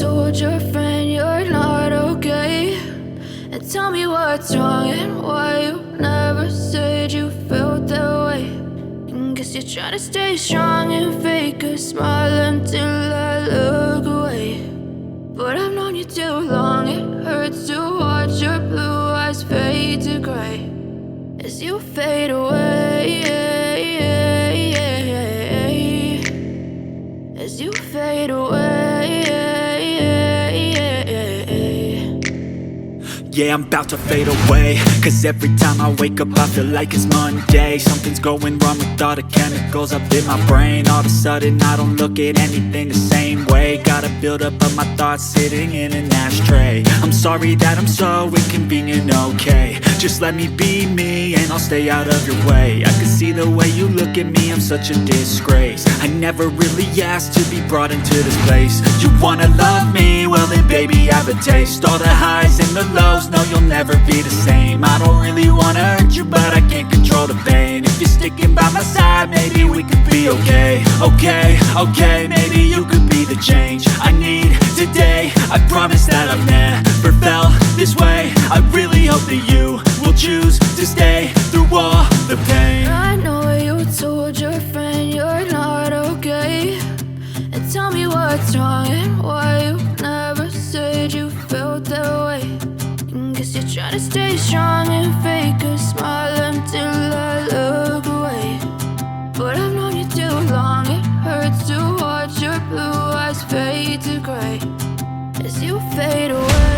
told your friend you're not okay? And tell me what's wrong and why you never said you felt that way. And guess you're trying to stay strong and fake a smile until I look away. But I've known you too long, it hurts to watch your blue eyes fade to gray as you fade away, as you fade away. Yeah, I'm about to fade away, cause every time I wake up I feel like it's Monday. Something's going wrong with all the chemicals up in my brain. All of a sudden I don't look at anything the same way. Gotta build up of my thoughts sitting in an ashtray. I'm sorry that I'm so inconvenient, okay? Just let me be me and I'll stay out of your way. I can see the way you look at me, I'm such a disgrace. I never really asked to be brought into this place. You wanna love me? Well then baby I have a taste. All the highs and the lows, no you'll never be the same. I don't really wanna hurt you but I can't control the pain. If you're sticking by my side maybe we could be okay. Okay, maybe you could be the change I need today. I promise that I've never felt this way. I really hope that you will choose to stay through all the pain. I know you told your friend you're not okay. And tell me what's wrong and why you never said you felt that way. And guess you're trying to stay strong and fake a smile until I look away. But I've known you too long, it hurts to watch your blue eyes fade to gray as you fade away.